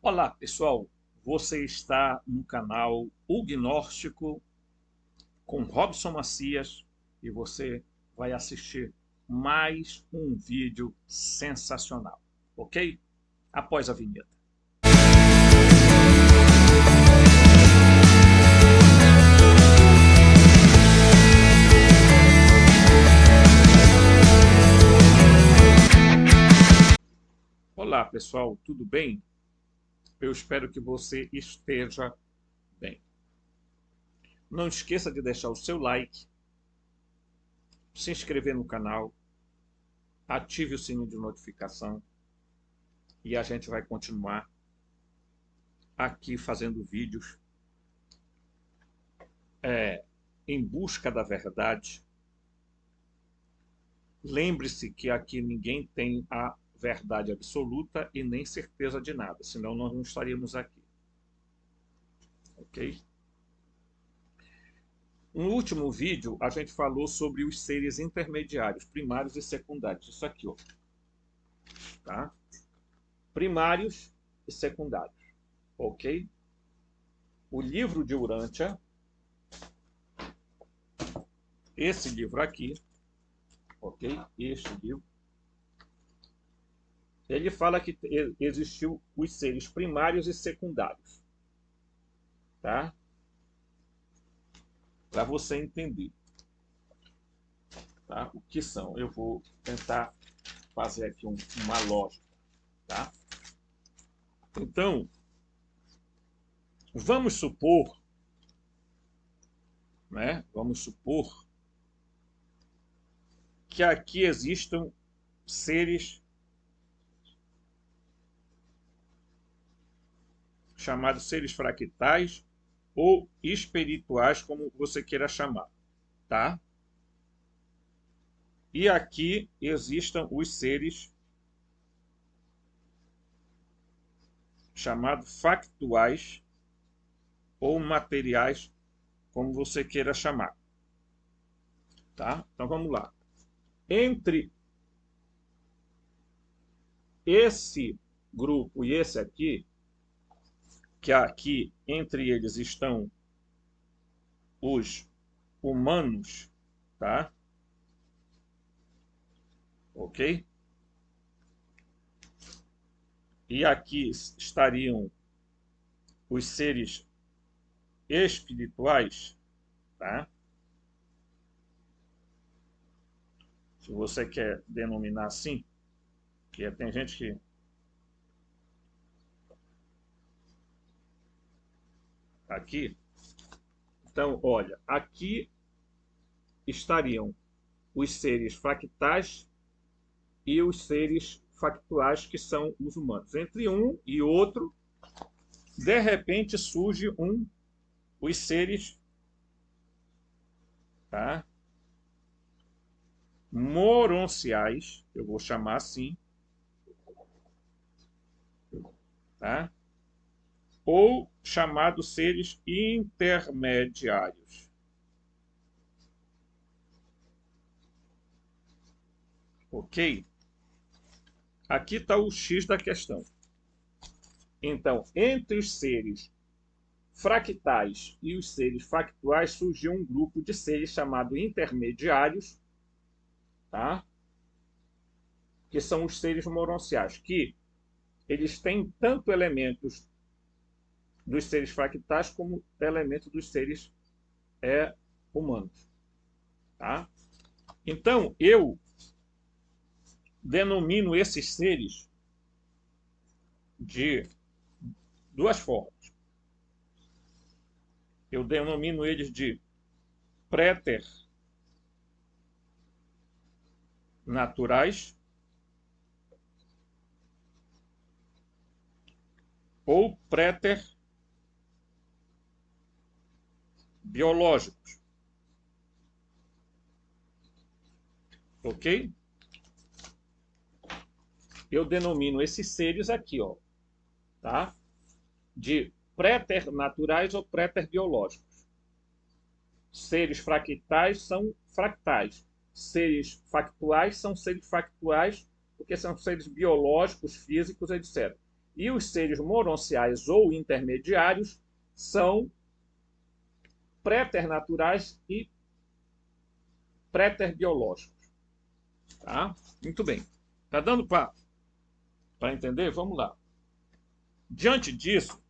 Olá, pessoal. Você está no canal O Gnóstico com Robson Macias e você vai assistir mais um vídeo sensacional, ok? Após a vinheta. Olá, pessoal, tudo bem? Eu espero que você esteja bem. Não esqueça de deixar o seu like, se inscrever no canal, ative o sininho de notificação e a gente vai continuar aqui fazendo vídeos em busca da verdade. Lembre-se que aqui ninguém tem a verdade absoluta e nem certeza de nada, senão nós não estaríamos aqui. Ok? No último vídeo, a gente falou sobre os seres intermediários, primários e secundários. Isso aqui, ó. Tá? Primários e secundários. Ok? O livro de Urântia, esse livro aqui, ok? Este livro, ele fala que existiu os seres primários e secundários, tá? Para você entender, tá? O que são. Eu vou tentar fazer aqui uma lógica, tá? Então, vamos supor, né? Vamos supor que aqui existam seres chamados seres fractais ou espirituais, como você queira chamar, tá? E aqui existam os seres chamados factuais ou materiais, como você queira chamar, tá? Então vamos lá. Entre esse grupo e esse aqui, que aqui entre eles estão os humanos, tá? Ok? E aqui estariam os seres espirituais, tá? Se você quer denominar assim, que tem gente que aqui. Então, olha, aqui estariam os seres fractais e os seres factuais, que são os humanos. Entre um e outro, de repente surge os seres, tá? Moronciais, eu vou chamar assim, tá? Ou chamados seres intermediários. Ok? Aqui está o X da questão. Então, entre os seres fractais e os seres factuais surgiu um grupo de seres chamado intermediários, tá? Que são os seres moronciais, que eles têm tanto elementos dos seres fractais como elementos dos seres humanos, tá? Então, eu denomino esses seres de duas formas. Eu denomino eles de preternaturais ou preterbiológicos. Ok? Eu denomino esses seres aqui, ó, tá? De preternaturais ou preterbiológicos. Seres fractais são fractais. Seres factuais são seres factuais, porque são seres biológicos, físicos, etc. E os seres moronciais ou intermediários são préternaturais e préterbiológicos. Tá? Muito bem. Tá dando para entender? Vamos lá. Diante disso,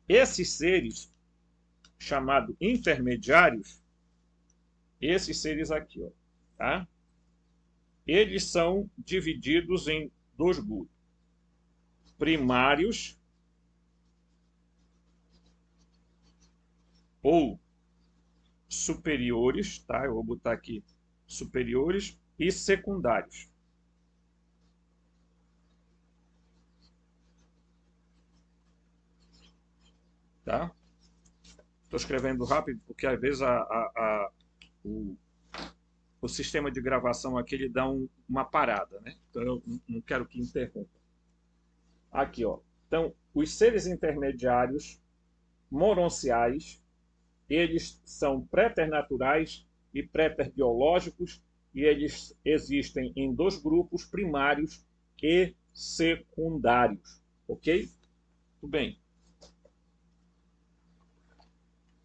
esses seres chamados intermediários, esses seres aqui, ó, tá? Eles são divididos em dois grupos: primários ou superiores, tá? Eu vou botar aqui superiores e secundários. Tá? Estou escrevendo rápido porque às vezes o sistema de gravação aqui ele dá uma parada, né? Então eu não quero que interrompa. Aqui, ó. Então, os seres intermediários moronciais, eles são préternaturais e préterbiológicos, e eles existem em dois grupos, primários e secundários. Ok? Tudo bem.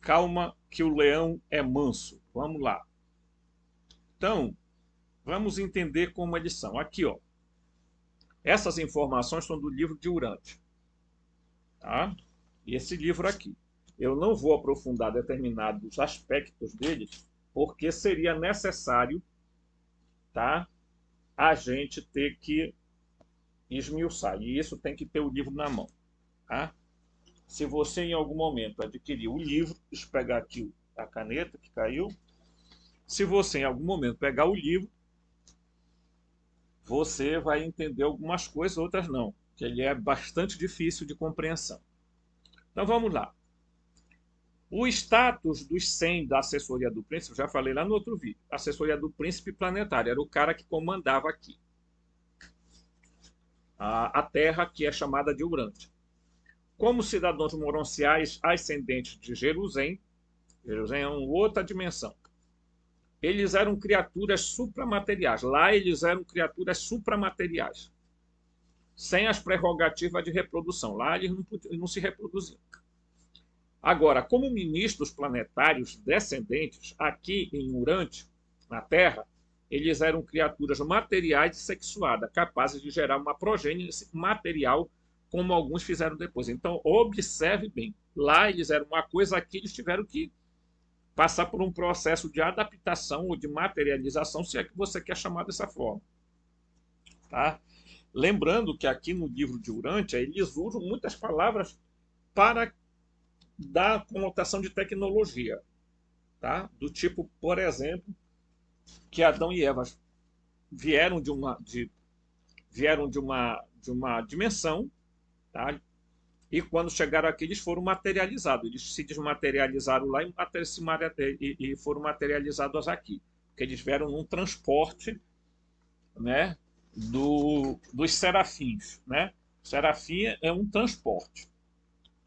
Calma que o leão é manso. Vamos lá. Então, vamos entender como eles são. Aqui, ó. Essas informações são do livro de Urântia. Tá? E esse livro aqui. Eu não vou aprofundar determinados aspectos dele, porque seria necessário, tá, a gente ter que esmiuçar. E isso tem que ter o livro na mão. Tá? Se você em algum momento adquirir o livro, deixa eu pegar aqui a caneta que caiu. Se você em algum momento pegar o livro, você vai entender algumas coisas, outras não, que ele é bastante difícil de compreensão. Então vamos lá. O status dos 100 da assessoria do príncipe, já falei lá no outro vídeo, a assessoria do príncipe planetário, era o cara que comandava aqui a Terra, que é chamada de Urântia. Como cidadãos moronciais ascendentes de Jerusalém, Jerusalém é uma outra dimensão, eles eram criaturas supramateriais. Lá eles eram criaturas supramateriais, sem as prerrogativas de reprodução. Lá eles não se reproduziam. Agora, como ministros planetários descendentes, aqui em Urântia, na Terra, eles eram criaturas materiais e sexuadas, capazes de gerar uma progênie material, como alguns fizeram depois. Então, observe bem. Lá eles eram uma coisa, aqui eles tiveram que passar por um processo de adaptação ou de materialização, se é que você quer chamar dessa forma. Tá? Lembrando que aqui no livro de Urântia, eles usam muitas palavras para dar conotação de tecnologia. Tá? Do tipo, por exemplo, que Adão e Eva vieram de uma dimensão, tá? E quando chegaram aqui, eles foram materializados. Eles se desmaterializaram lá e foram materializados aqui. Porque eles vieram num transporte, né, dos serafins. Né? Serafim é um transporte.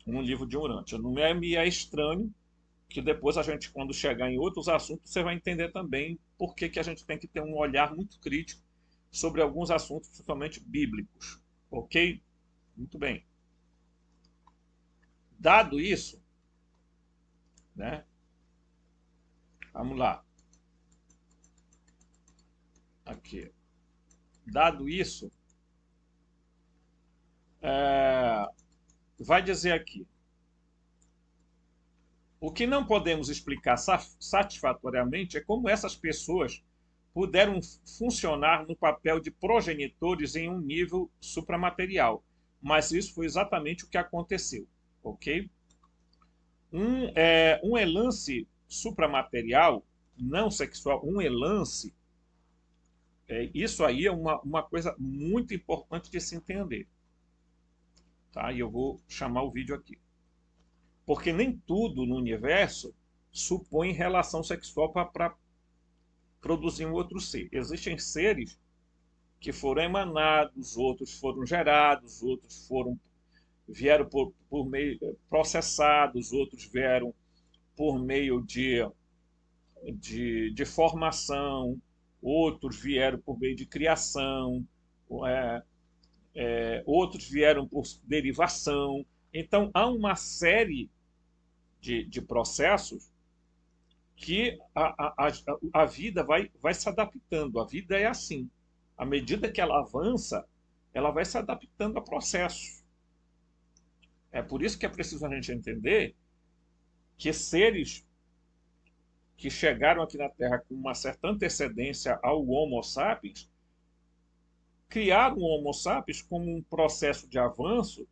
Um livro de Urântia. Não me é estranho que depois a gente, quando chegar em outros assuntos, você vai entender também por que a gente tem que ter um olhar muito crítico sobre alguns assuntos, principalmente bíblicos. Ok? Muito bem. Dado isso, né? Vamos lá. Aqui. Dado isso, vai dizer aqui. O que não podemos explicar satisfatoriamente é como essas pessoas puderam funcionar no papel de progenitores em um nível supramaterial. Mas isso foi exatamente o que aconteceu. Ok? Um elance supramaterial, não sexual, um elance, isso aí é uma coisa muito importante de se entender. Tá? E eu vou chamar o vídeo aqui. Porque nem tudo no universo supõe relação sexual para produzir um outro ser. Existem seres que foram emanados, outros foram gerados, outros vieram por meio processados, outros vieram por meio de formação, outros vieram por meio de criação, outros vieram por derivação. Então, há uma série de processos que a vida vai se adaptando. A vida é assim. À medida que ela avança, ela vai se adaptando a processos. É por isso que é preciso a gente entender que seres que chegaram aqui na Terra com uma certa antecedência ao Homo sapiens, criaram o Homo sapiens como um processo de avanço.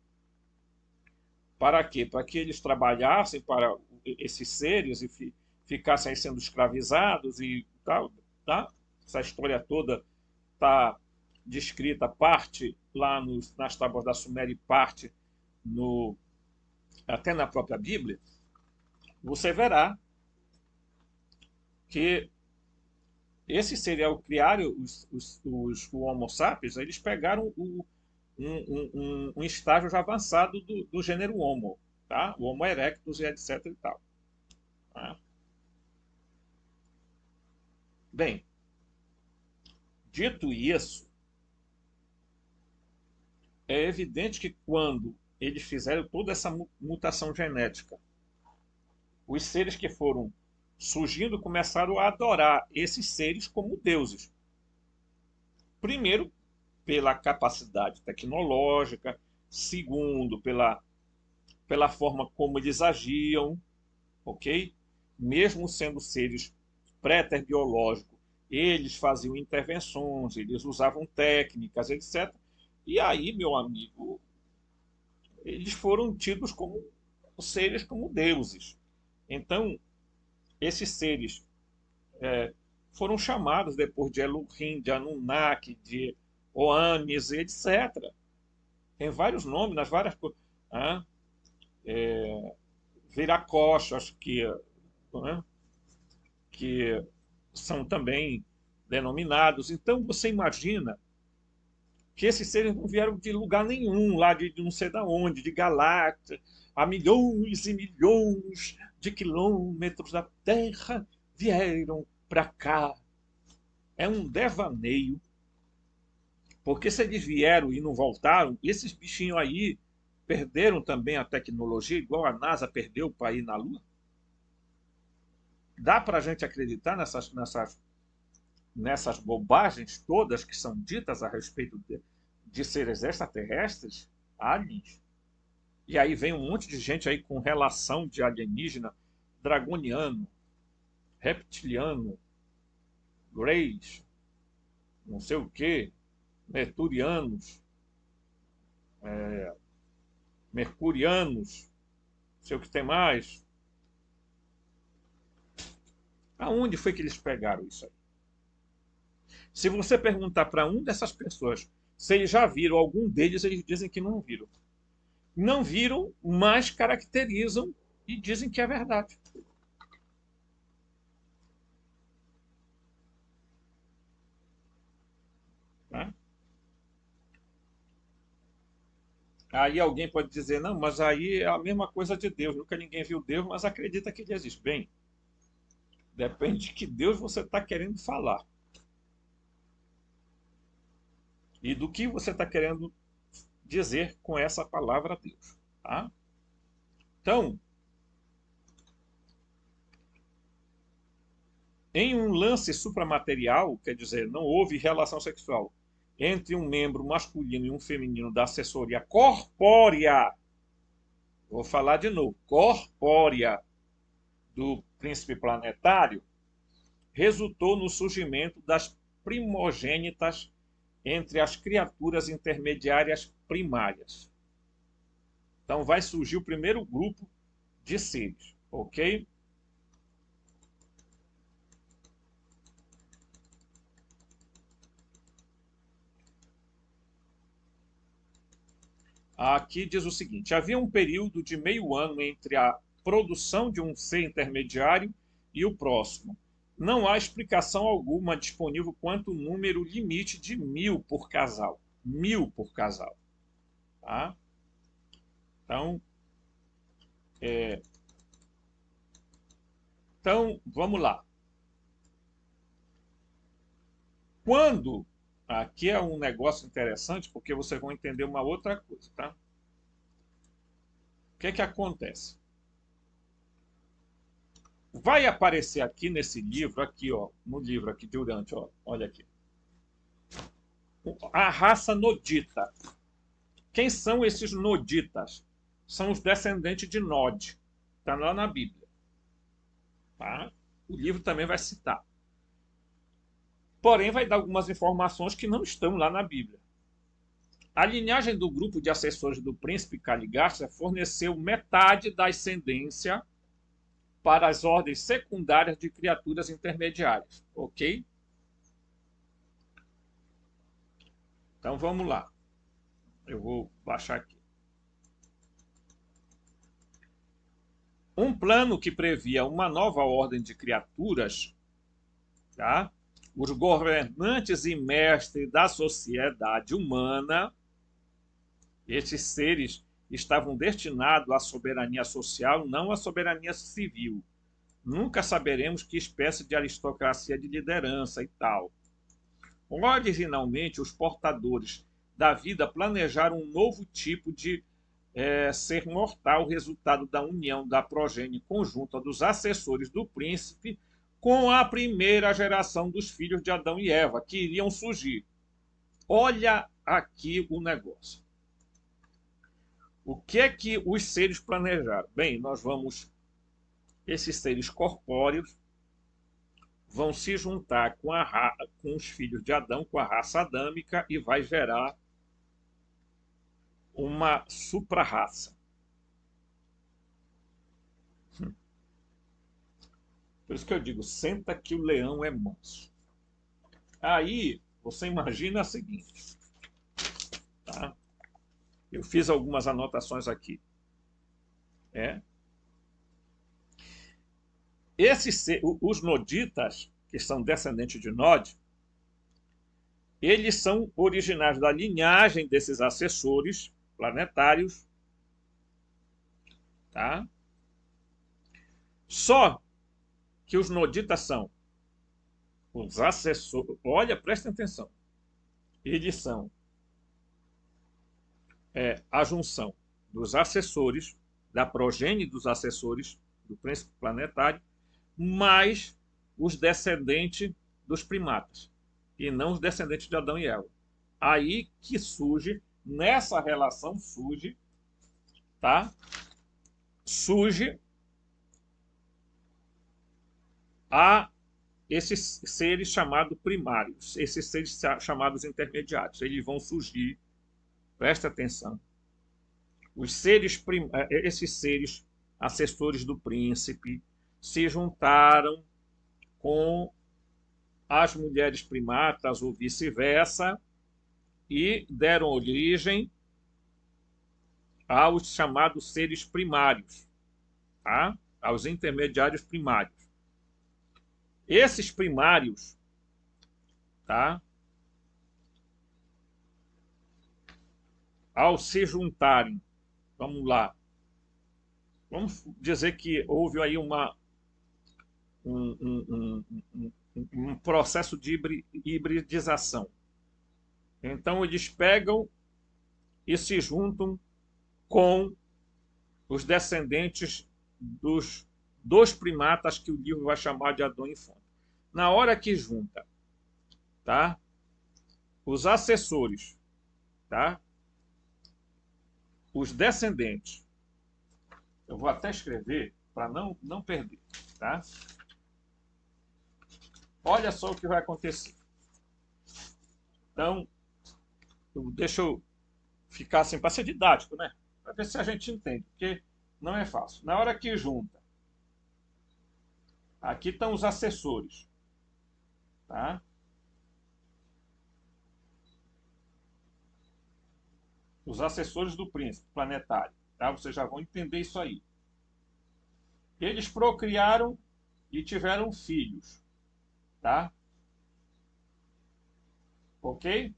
Para quê? Para que eles trabalhassem para esses seres e ficassem sendo escravizados e tal, tá? Essa história toda está descrita, parte lá nas tábuas da Suméria e parte até na própria Bíblia. Você verá que esses seres, ao criar os Homo sapiens, eles pegaram um estágio já avançado do gênero Homo, tá? O Homo erectus e etc. e tal. Tá? Bem, dito isso, é evidente que quando eles fizeram toda essa mutação genética, os seres que foram surgindo começaram a adorar esses seres como deuses. Primeiro, pela capacidade tecnológica, segundo, pela forma como eles agiam, ok? Mesmo sendo seres pré-biológicos, eles faziam intervenções, eles usavam técnicas, etc. E aí, meu amigo, eles foram tidos como seres, como deuses. Então, esses seres foram chamados depois de Elohim, de Anunnaki, de Oanes, etc. Tem vários nomes nas várias coisas. Viracocha, acho que são também denominados. Então você imagina que esses seres não vieram de lugar nenhum, lá de não sei de onde, de galáxia, a milhões e milhões de quilômetros da Terra, vieram para cá. É um devaneio, porque se eles vieram e não voltaram, esses bichinhos aí perderam também a tecnologia, igual a NASA perdeu para ir na Lua. Dá para a gente acreditar nessas bobagens todas que são ditas a respeito de seres extraterrestres, aliens? E aí vem um monte de gente aí com relação de alienígena, dragoniano, reptiliano, greys, não sei o que, mercurianos, mercurianos, não sei o que tem mais. Aonde foi que eles pegaram isso aí? Se você perguntar para um dessas pessoas se eles já viram algum deles, eles dizem que não viram. Não viram, mas caracterizam e dizem que é verdade. Né? Aí alguém pode dizer, não, mas aí é a mesma coisa de Deus. Nunca ninguém viu Deus, mas acredita que ele existe. Bem, depende de que Deus você está querendo falar. E do que você está querendo dizer com essa palavra Deus. Tá? Então, em um lance supramaterial, quer dizer, não houve relação sexual entre um membro masculino e um feminino da assessoria corpórea, vou falar de novo, corpórea do príncipe planetário, resultou no surgimento das primogênitas entre as criaturas intermediárias primárias. Então vai surgir o primeiro grupo de seres, ok? Aqui diz o seguinte: havia um período de meio ano entre a produção de um ser intermediário e o próximo. Não há explicação alguma disponível quanto ao número limite de 1000 por casal. 1000 por casal. Tá? Então, vamos lá. Quando aqui é um negócio interessante porque vocês vão entender uma outra coisa, tá? O que é que acontece? Vai aparecer aqui nesse livro, aqui, ó, no livro aqui durante, ó, olha aqui. A raça nodita. Quem são esses noditas? São os descendentes de Nod. Está lá na Bíblia. Tá? O livro também vai citar. Porém, vai dar algumas informações que não estão lá na Bíblia. A linhagem do grupo de assessores do príncipe Caligastra forneceu metade da ascendência para as ordens secundárias de criaturas intermediárias. Ok? Então vamos lá. Eu vou baixar aqui. Um plano que previa uma nova ordem de criaturas, tá? Os governantes e mestres da sociedade humana, esses seres estavam destinados à soberania social, não à soberania civil. Nunca saberemos que espécie de aristocracia de liderança e tal. Originalmente, os portadores da vida planejaram um novo tipo de ser mortal, resultado da união da progênie conjunta dos assessores do príncipe com a primeira geração dos filhos de Adão e Eva, que iriam surgir. Olha aqui o negócio. O que é que os seres planejaram? Bem, esses seres corpóreos vão se juntar com os filhos de Adão, com a raça adâmica, e vai gerar uma supra-raça. Por isso que eu digo, senta que o leão é manso. Aí, você imagina o seguinte, tá? Eu fiz algumas anotações aqui. Os noditas, que são descendentes de Nod, eles são originários da linhagem desses assessores planetários, tá? Só que os noditas são os assessores. Olha, prestem atenção. Eles são a junção dos assessores, da progênie dos assessores do príncipe planetário, mais os descendentes dos primatas, e não os descendentes de Adão e Eva. Aí que surge, nessa relação surge, tá? Surge esses seres chamados primários, esses seres chamados intermediários. Eles vão surgir, presta atenção, esses seres assessores do príncipe se juntaram com as mulheres primatas ou vice-versa e deram origem aos chamados seres primários, tá? Aos intermediários primários. Esses primários, tá? Ao se juntarem, vamos lá, vamos dizer que houve aí um processo de hibridização. Então eles pegam e se juntam com os descendentes dos dois primatas que o livro vai chamar de Adão e Fonte. Na hora que junta, tá? Os assessores, tá? Os descendentes. Eu vou até escrever para não perder, tá? Olha só o que vai acontecer. Então, deixa eu ficar assim para ser didático, né? Para ver se a gente entende, porque não é fácil. Na hora que junta, aqui estão os assessores, tá? Os assessores do príncipe planetário, tá? Vocês já vão entender isso aí. Eles procriaram e tiveram filhos, tá? Ok?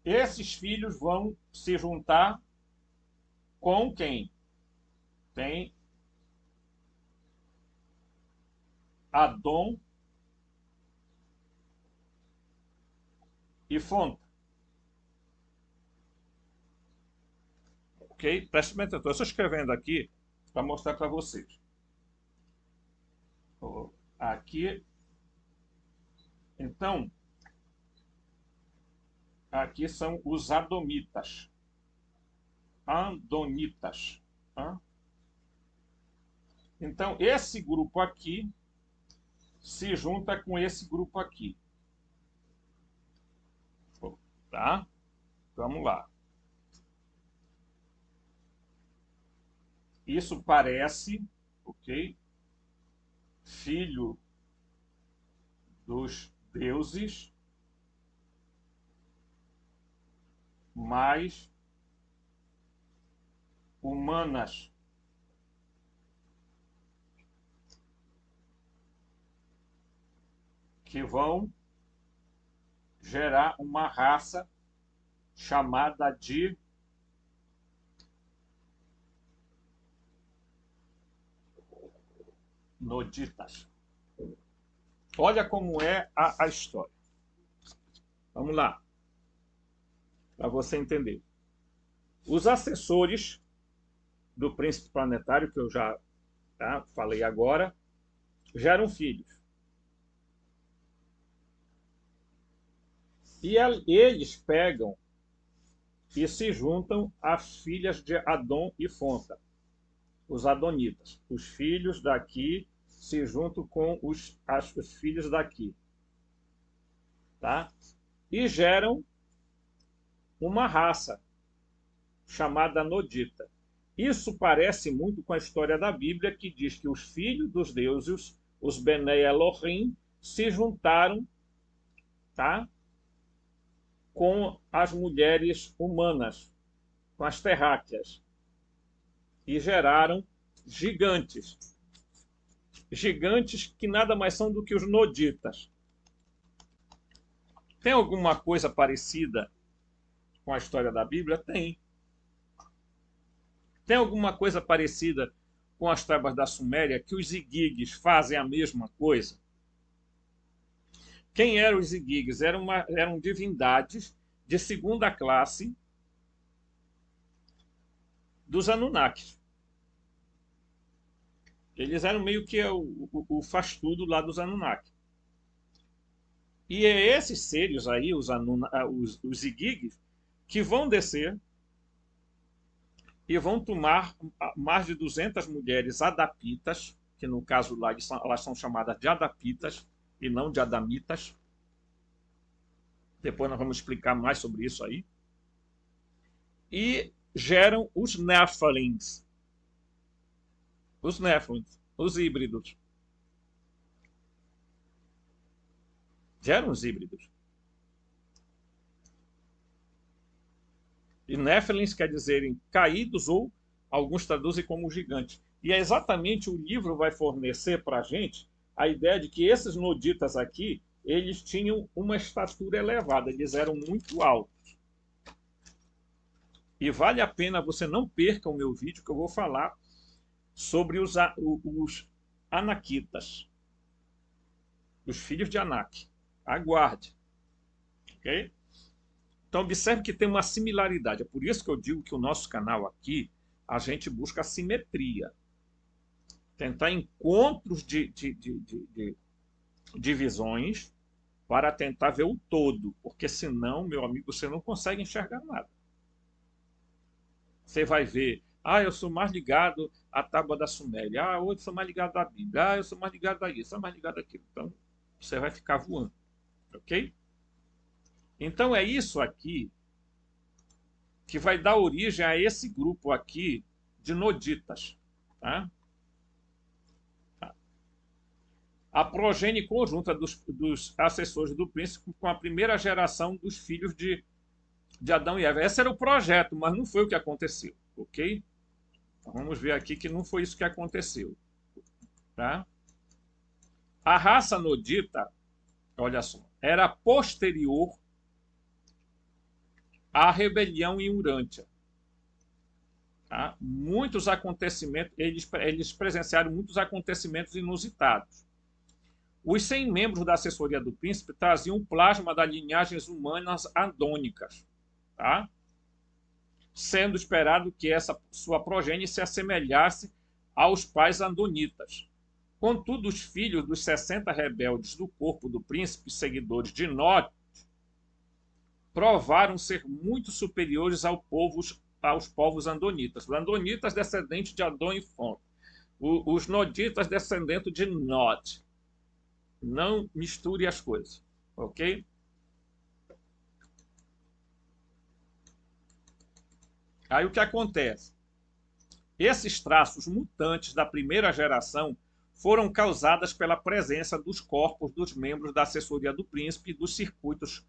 Esses filhos vão se juntar com quem? Tem Adão e Fonta. Ok? Preste bem atenção. Eu estou escrevendo aqui para mostrar para vocês. Aqui. Então, aqui são os Adonitas. Andonitas. Então, esse grupo aqui se junta com esse grupo aqui. Tá? Vamos lá. Isso parece, ok? Filho dos deuses, mais humanas. Que vão gerar uma raça chamada de Noditas. Olha como é a história. Vamos lá, para você entender. Os assessores do príncipe planetário, que eu já falei agora, geram filhos. E eles pegam e se juntam às filhas de Adon e Fonta, os Adonitas. Os filhos daqui se juntam com os filhos daqui. Tá? E geram uma raça chamada Nodita. Isso parece muito com a história da Bíblia, que diz que os filhos dos deuses, os Bnei Elohim, se juntaram, tá, com as mulheres humanas, com as terráqueas, e geraram gigantes. Gigantes que nada mais são do que os Noditas. Tem alguma coisa parecida com a história da Bíblia? Tem. Tem alguma coisa parecida com as tribos da Suméria, que os Igigues fazem a mesma coisa? Quem eram os Igigues? Eram divindades de segunda classe dos Anunnakis. Eles eram meio que o faz-tudo lá dos Anunnaki. E é esses seres aí, os Igigues, que vão descer e vão tomar mais de 200 mulheres adapitas, que no caso lá elas são chamadas de adapitas e não de adamitas. Depois nós vamos explicar mais sobre isso aí. E geram os Nephilims. Os Nephilims, os híbridos. Geram os híbridos. E Nephilims quer dizer caídos, ou alguns traduzem como gigantes. E é exatamente o livro vai fornecer para a gente a ideia de que esses Noditas aqui, eles tinham uma estatura elevada, eles eram muito altos. E vale a pena, você não perca o meu vídeo, que eu vou falar sobre os Anaquitas, os filhos de Anak. Aguarde. Ok? Então, observe que tem uma similaridade. É por isso que eu digo que o nosso canal aqui, a gente busca a simetria. Tentar encontros de visões para tentar ver o todo. Porque senão, meu amigo, você não consegue enxergar nada. Você vai ver, eu sou mais ligado à Tábua da Suméria. Hoje eu sou mais ligado à Bíblia. Eu sou mais ligado a isso, sou mais ligado àquilo. Então, você vai ficar voando. Ok? Então é isso aqui que vai dar origem a esse grupo aqui de Noditas. Tá? A progenie conjunta dos assessores do príncipe com a primeira geração dos filhos de Adão e Eva. Esse era o projeto, mas não foi o que aconteceu. Ok? Então, vamos ver aqui que não foi isso que aconteceu. Tá? A raça Nodita, olha só, era posterior a rebelião em Urântia. Tá? Muitos acontecimentos, eles presenciaram muitos acontecimentos inusitados. Os 100 membros da assessoria do príncipe traziam plasma das linhagens humanas andônicas, tá? Sendo esperado que essa sua progenie se assemelhasse aos pais andonitas. Contudo, os filhos dos 60 rebeldes do corpo do príncipe, seguidores de Nod, provaram ser muito superiores aos povos andonitas. Os andonitas, descendentes de Adão e Fonte. Os noditas, descendentes de Nod. Não misture as coisas, ok? Aí o que acontece? Esses traços mutantes da primeira geração foram causadas pela presença dos corpos dos membros da assessoria do príncipe e dos circuitos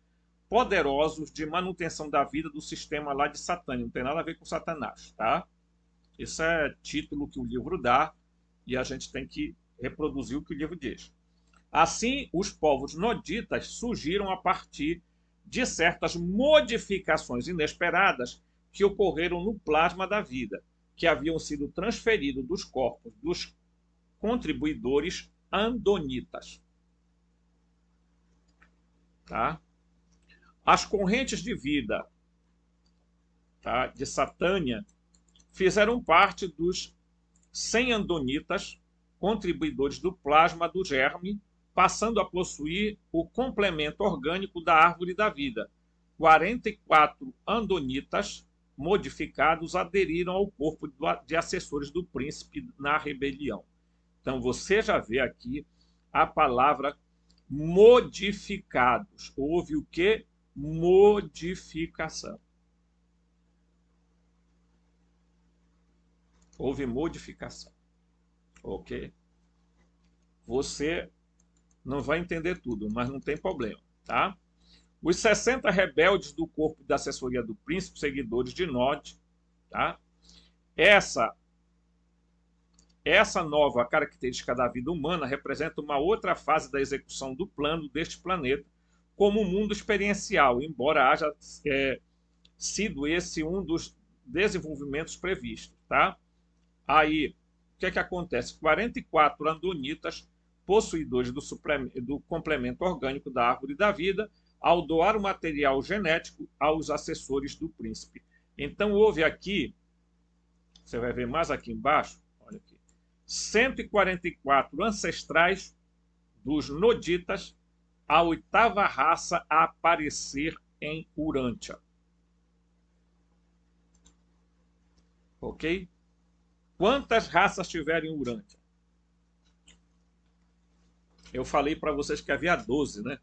poderosos de manutenção da vida do sistema lá de Satânia. Não tem nada a ver com Satanás, tá? Isso é título que o livro dá e a gente tem que reproduzir o que o livro diz. Assim, os povos noditas surgiram a partir de certas modificações inesperadas que ocorreram no plasma da vida, que haviam sido transferidos dos corpos dos contribuidores andonitas. Tá? As correntes de vida, tá, de Satânia fizeram parte dos 100 andonitas, contribuidores do plasma do germe, passando a possuir o complemento orgânico da árvore da vida. 44 andonitas modificados aderiram ao corpo de assessores do príncipe na rebelião. Então você já vê aqui a palavra modificados. Houve o quê? Modificação. Houve modificação. Ok? Você não vai entender tudo, mas não tem problema, tá? Os 60 rebeldes do corpo da assessoria do príncipe, seguidores de Nod, tá? Essa nova característica da vida humana representa uma outra fase da execução do plano deste planeta como um mundo experiencial, embora haja sido esse um dos desenvolvimentos previstos, tá? Aí, o que é que acontece? 44 andonitas, possuidores do complemento orgânico da árvore da vida, ao doar o material genético aos assessores do príncipe. Então, houve aqui, você vai ver mais aqui embaixo, olha aqui, 144 ancestrais dos noditas, a oitava raça a aparecer em Urântia. Ok? Quantas raças tiveram em Urântia? Eu falei para vocês que havia 12, né?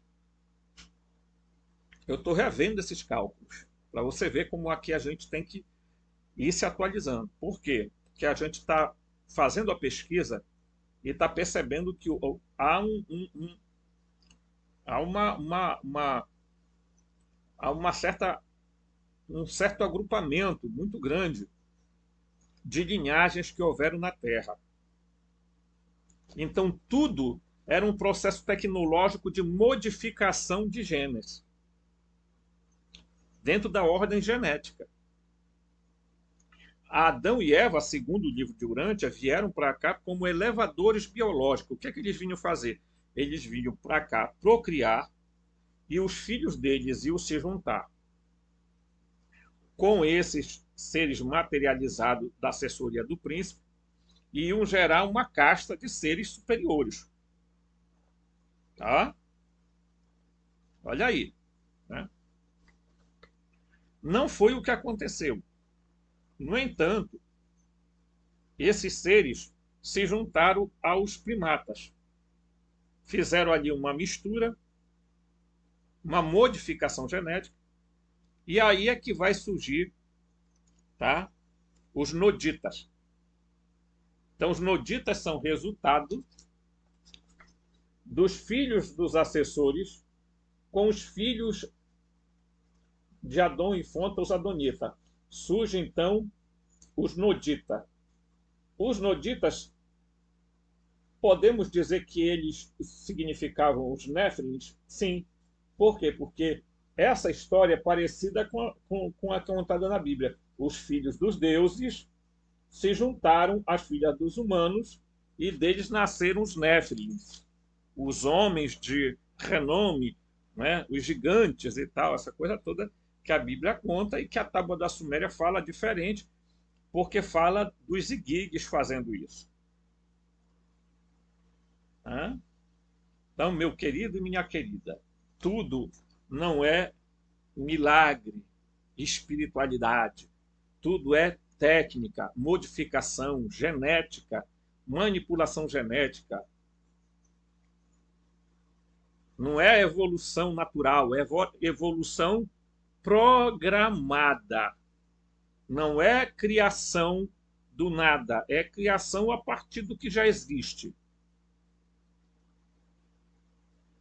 Eu estou revendo esses cálculos, para você ver como aqui a gente tem que ir se atualizando. Por quê? Porque a gente está fazendo a pesquisa e está percebendo que há um certo agrupamento muito grande de linhagens que houveram na Terra. Então, tudo era um processo tecnológico de modificação de genes dentro da ordem genética. Adão e Eva, segundo o livro de Urântia, vieram para cá como elevadores biológicos. O que é que eles vinham fazer? Eles vinham para cá procriar e os filhos deles iam se juntar com esses seres materializados da assessoria do príncipe e iam gerar uma casta de seres superiores. Tá? Olha aí. Né? Não foi o que aconteceu. No entanto, esses seres se juntaram aos primatas. Fizeram ali uma mistura, uma modificação genética, e aí é que vai surgir, tá, os noditas. Então, os noditas são resultado dos filhos dos assessores com os filhos de Adão e Fonta, os adonitas. Surgem, então, os noditas. Os noditas, podemos dizer que eles significavam os néfilins? Sim. Por quê? Porque essa história é parecida com a contada na Bíblia. Os filhos dos deuses se juntaram às filhas dos humanos e deles nasceram os néfilins. os homens de renome, né? Os gigantes e tal, essa coisa toda que a Bíblia conta e que a Tábua da Suméria fala diferente, porque fala dos igigues fazendo isso. Né? Então, meu querido e minha querida, tudo não é milagre, espiritualidade. Tudo é técnica, modificação, genética, manipulação genética. Não é evolução natural, é evolução programada. Não é criação do nada, é criação a partir do que já existe.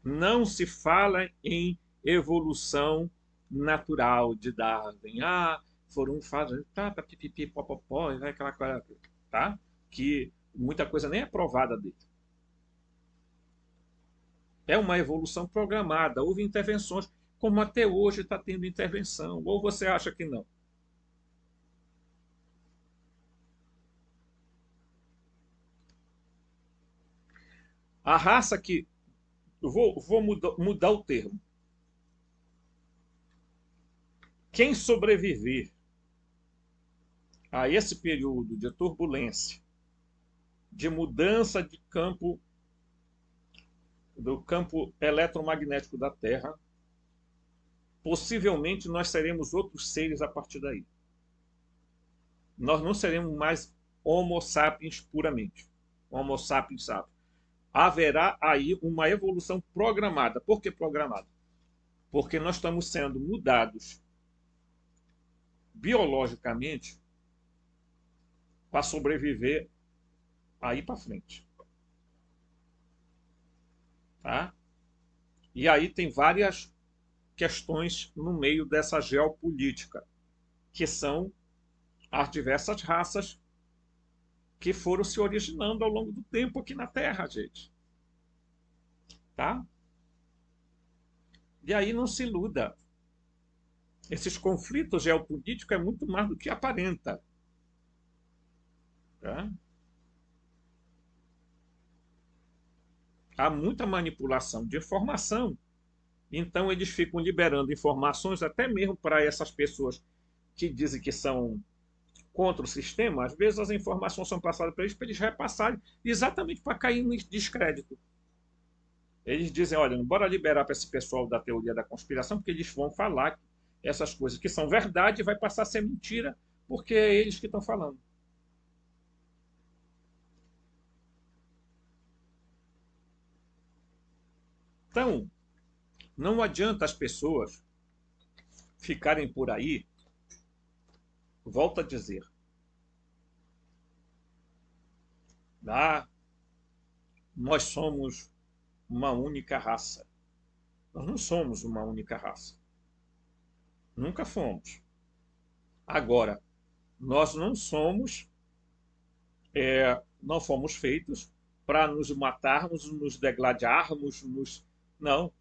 Não se fala em evolução natural de Darwin. Ah, foram fazendo, tá, pipipi, popopó, e vai aquela coisa, tá? Que muita coisa nem é provada dele. É uma evolução programada. Houve intervenções, como até hoje está tendo intervenção. Ou você acha que não? A raça que. Vou mudar o termo. Quem sobreviver a esse período de turbulência, de mudança de campo, do campo eletromagnético da Terra, possivelmente nós seremos outros seres a partir daí. Nós não seremos mais Homo sapiens puramente. Homo sapiens sapiens. Haverá aí uma evolução programada. Por que programada? Porque nós estamos sendo mudados biologicamente para sobreviver aí para frente. Tá? E aí tem várias questões no meio dessa geopolítica, que são as diversas raças que foram se originando ao longo do tempo aqui na Terra, gente. Tá? E aí não se iluda. Esses conflitos geopolíticos é muito mais do que aparenta. Tá? Há muita manipulação de informação. Então eles ficam liberando informações até mesmo para essas pessoas que dizem que são contra o sistema. Às vezes as informações são passadas para eles repassarem exatamente para cair no descrédito. Eles dizem, olha, bora liberar para esse pessoal da teoria da conspiração, porque eles vão falar essas coisas que são verdade e vai passar a ser mentira, porque é eles que estão falando. Então, não adianta as pessoas ficarem por aí, volto a dizer, ah, nós somos uma única raça. Nós não somos uma única raça. Nunca fomos. Agora, nós não fomos feitos para nos matarmos, nos degladiarmos, não.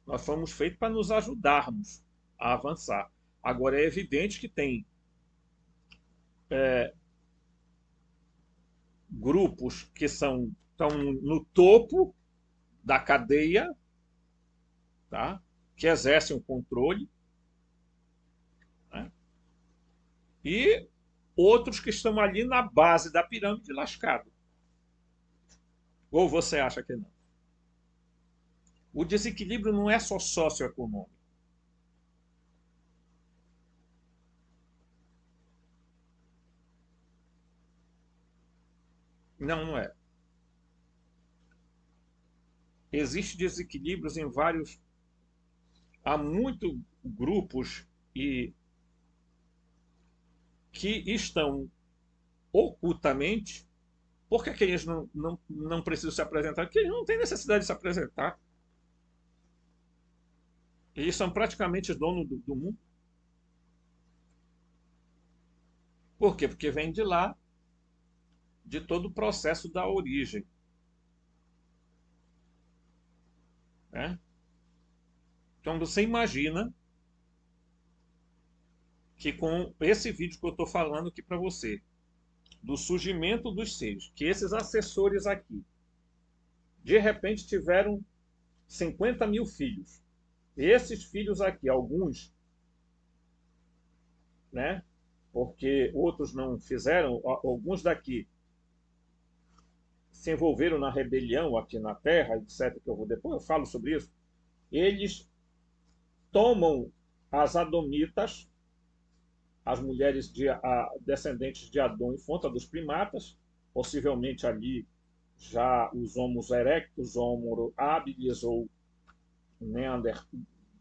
Nós fomos feitos para nos ajudarmos a avançar. Agora, é evidente que tem grupos que estão no topo da cadeia, tá? Que exercem o controle, né? E outros que estão ali na base da pirâmide lascado. Ou você acha que não? O desequilíbrio não é só socioeconômico. Não, não é. Existem desequilíbrios em vários. Há muitos grupos que estão ocultamente. Por que eles não precisam se apresentar? Porque eles não têm necessidade de se apresentar. Eles são praticamente donos do mundo. Por quê? Porque vem de lá, de todo o processo da origem. Né? Então você imagina que com esse vídeo que eu estou falando aqui para você, do surgimento dos seres, que esses assessores aqui de repente tiveram 50 mil filhos. E esses filhos aqui, alguns, né, porque outros não fizeram, alguns daqui se envolveram na rebelião aqui na Terra, etc., que depois eu falo sobre isso, eles tomam as adomitas, as mulheres descendentes de Adão e fonte dos primatas, possivelmente ali já os Homo erectus, Homo habilis ou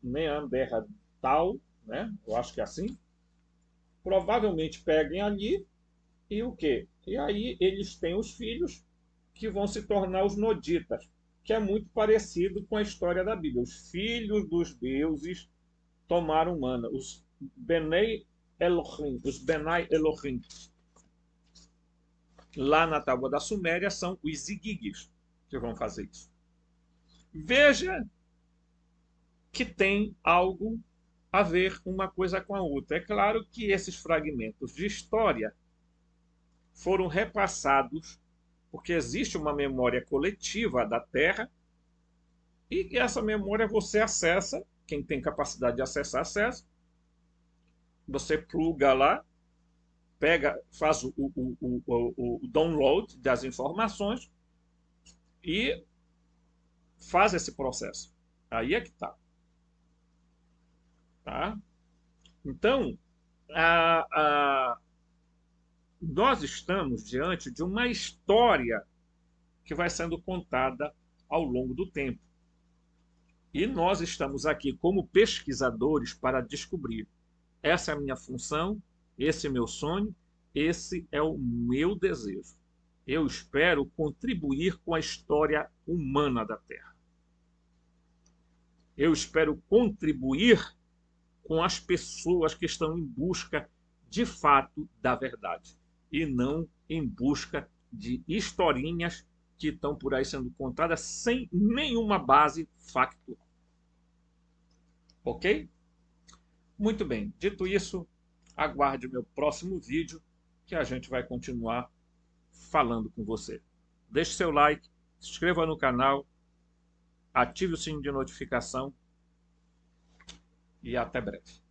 Neandertal, né? Eu acho que é assim. Provavelmente peguem ali e o quê? E aí eles têm os filhos que vão se tornar os noditas, que é muito parecido com a história da Bíblia. Os filhos dos deuses tomaram mana, os Benai Elohim, lá na Tábua da Suméria são os Igigis que vão fazer isso. Veja que tem algo a ver uma coisa com a outra. É claro que esses fragmentos de história foram repassados porque existe uma memória coletiva da Terra e essa memória você acessa, quem tem capacidade de acessar, acessa. Você pluga lá, pega, faz o download das informações e faz esse processo. Aí é que está. Tá? Então, nós estamos diante de uma história que vai sendo contada ao longo do tempo. E nós estamos aqui como pesquisadores para descobrir. Essa é a minha função, esse é meu sonho, esse é o meu desejo. Eu espero contribuir com a história humana da Terra. Eu espero contribuir com as pessoas que estão em busca, de fato, da verdade. E não em busca de historinhas que estão por aí sendo contadas sem nenhuma base factual. Ok? Muito bem. Dito isso, aguarde o meu próximo vídeo, que a gente vai continuar falando com você. Deixe seu like, se inscreva no canal, ative o sininho de notificação e até breve.